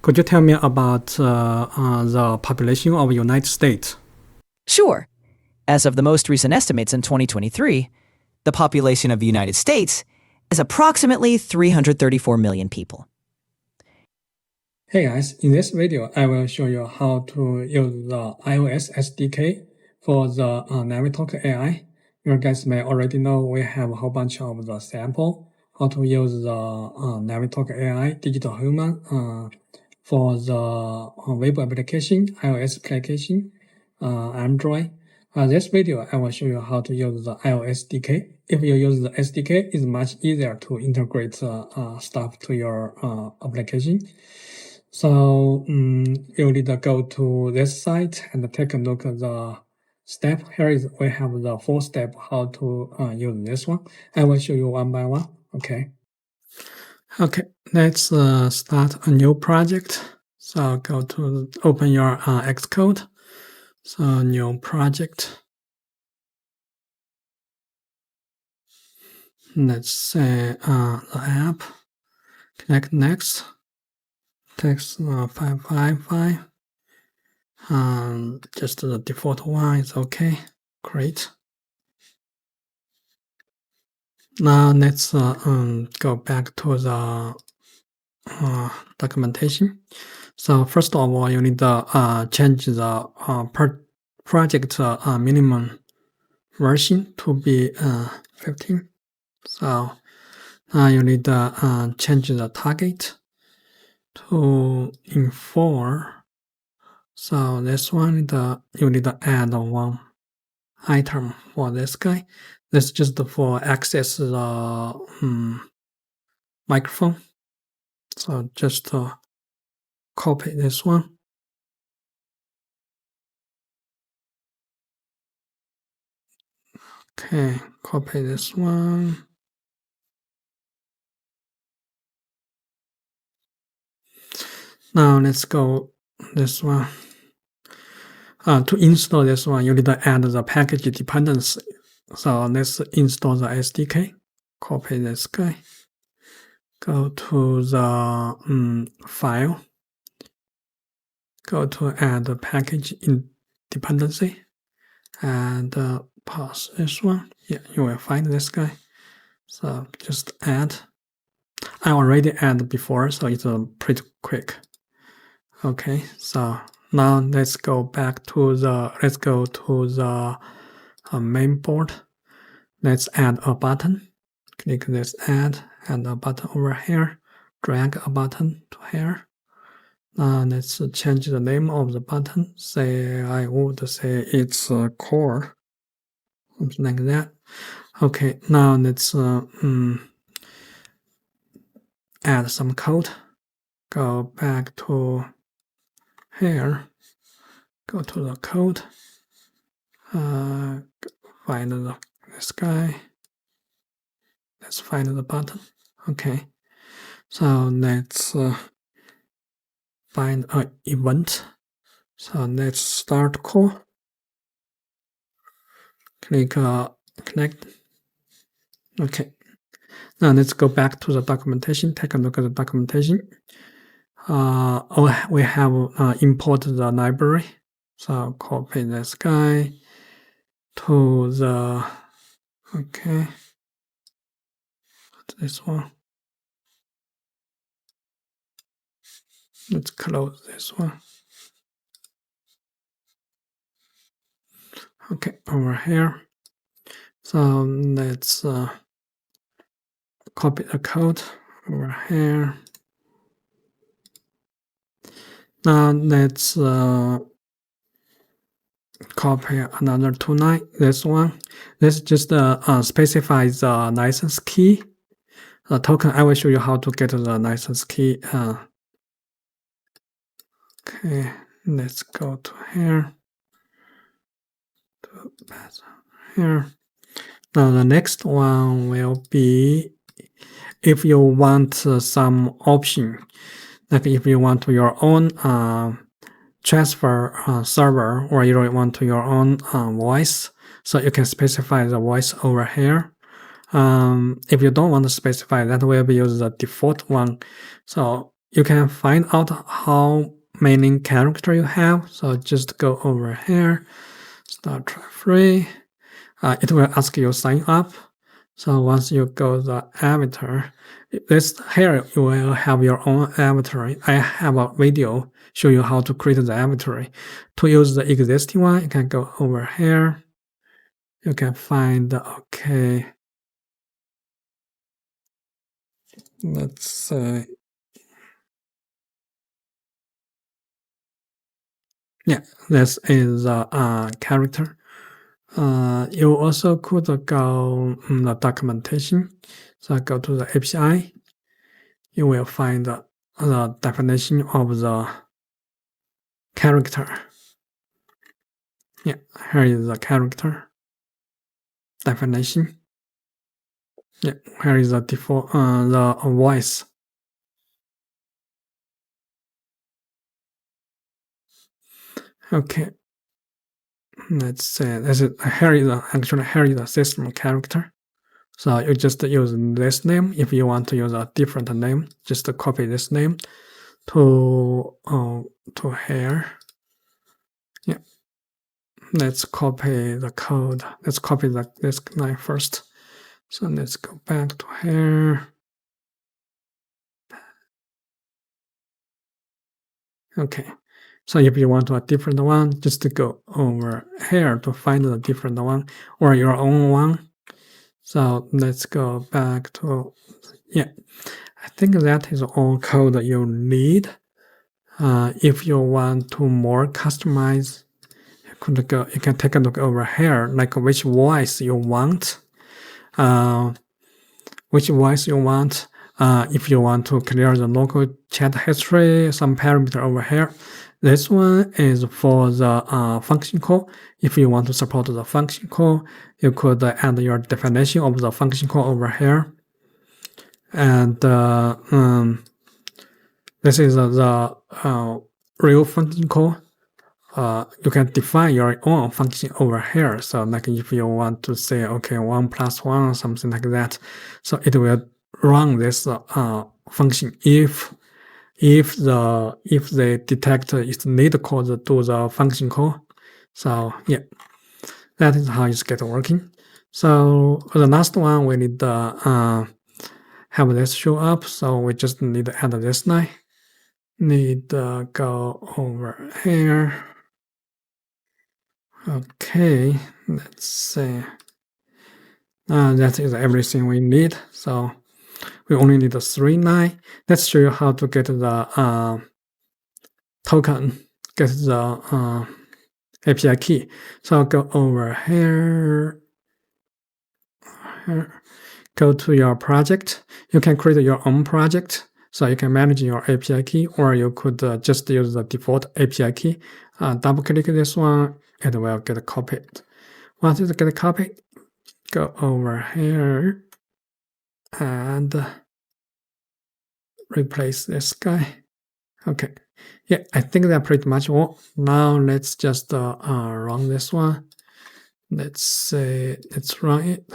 Could you tell me about the population of the United States? Sure. As of the most recent estimates in 2023, the population of the United States is approximately 334 million people. Hey guys, in this video, I will show you how to use the iOS SDK for the NavTalk AI. You guys may already know we have a whole bunch of the sample how to use the NavTalk AI digital human for the web application, iOS application, Android. This video, I will show you how to use the iOS SDK. If you use the SDK, it's much easier to integrate stuff to your application. So you need to go to this site and take a look at the step. We have the 4 step how to use this one. I will show you one by one. Okay, let's start a new project. So go to open your Xcode. So new project. Let's say the app. Click next. Text 555. Just the default one is okay. Great. Now let's go back to the documentation. So first of all, you need to change the project minimum version to be 15. So now you need to change the target to inform. So this one, you need to add one item for this guy. This is just for access the microphone. So just copy this one. Okay, copy this one. Now let's go this one. To install this one, you need to add the package dependency. So let's install the SDK. Copy this guy. Go to the file. Go to add the package in dependency. And pause this one. Yeah, you will find this guy. So just add. I already added before, so it's pretty quick. Okay, so now let's go to the main board. Let's add a button. Click this add a button over here. Drag a button to here. Now let's change the name of the button. Say I would say it's core, something like that. Okay, now let's add some code. Go back to here, go to the code, find this guy, let's find the button. Okay, so let's find an event. So let's start call. Click connect. Okay, now let's go back to the documentation. Take a look at the documentation. We have imported the library. So copy this guy to the, okay, this one. Let's close this one. Okay, over here. So let's copy the code over here. Now let's copy another 2.9. This one. Let's just specify the license key. The token. I will show you how to get the license key. Okay, let's go to here. Here. Now the next one will be if you want some option. Like if you want to your own transfer server, or you want to your own voice, so you can specify the voice over here. If you don't want to specify, that will be use the default one. So you can find out how many characters you have. So just go over here, start try free. It will ask you sign up. So once you go to the avatar, this here you will have your own avatar. I have a video show you how to create the avatar. To use the existing one, you can go over here. You can find okay. Let's say yeah, this is a character. You also could go the documentation. So go to the API. You will find the definition of the character. Yeah, here is the character definition. Yeah, here is the default the voice. Okay, let's say this is here is the system character. So you just use this name. If you want to use a different name, just copy this name to here. Yeah. Let's copy the code. Let's copy this line first. So let's go back to here. Okay. So if you want a different one, just go over here to find a different one or your own one. So let's go back to, yeah, I think that is all code you need. If you want to more customize, you can take a look over here, like which voice you want. If you want to clear the local chat history, some parameter over here. This one is for the function call. If you want to support the function call, you could add your definition of the function call over here. And this is the real function call. You can define your own function over here. So like if you want to say, okay, 1 + 1 or something like that, so it will run this function if they detect it need call to the function call. So yeah, that is how it's get working. So for the last one, we need to have this show up. So we just need to add this line. Need to go over here. Okay, let's see. That is everything we need. So we only need a 3 line. Let's show you how to get the token, get the API key. So I'll go over here, go to your project. You can create your own project. So you can manage your API key, or you could just use the default API key. Double click this one, it will get copied. Once it gets copied, go over here and replace this guy. Okay, yeah, I think that pretty much all. Now let's just run this one. Let's run it.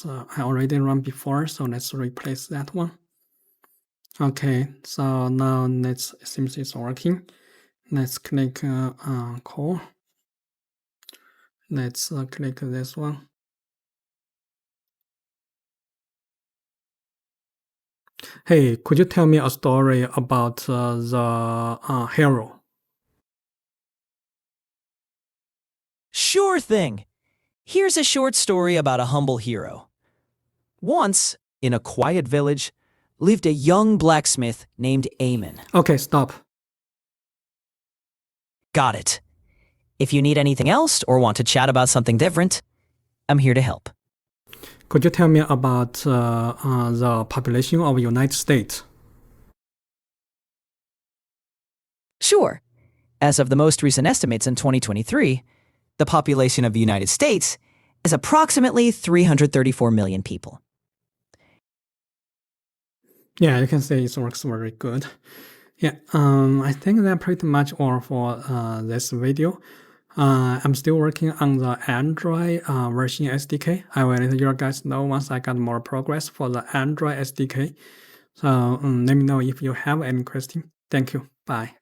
I already run before, so let's replace that one. Okay, so now it seems it's working. Let's click call. Let's click this one. Hey, could you tell me a story about the hero? Sure thing. Here's a short story about a humble hero. Once, in a quiet village, lived a young blacksmith named Eamon. Okay, stop. Got it. If you need anything else or want to chat about something different, I'm here to help. Could you tell me about the population of the United States? Sure. As of the most recent estimates in 2023, the population of the United States is approximately 334 million people. Yeah, you can say it works very good. Yeah, I think that's pretty much all for this video. I'm still working on the Android version SDK. I will let you guys know once I got more progress for the Android SDK. So let me know if you have any question. Thank you. Bye.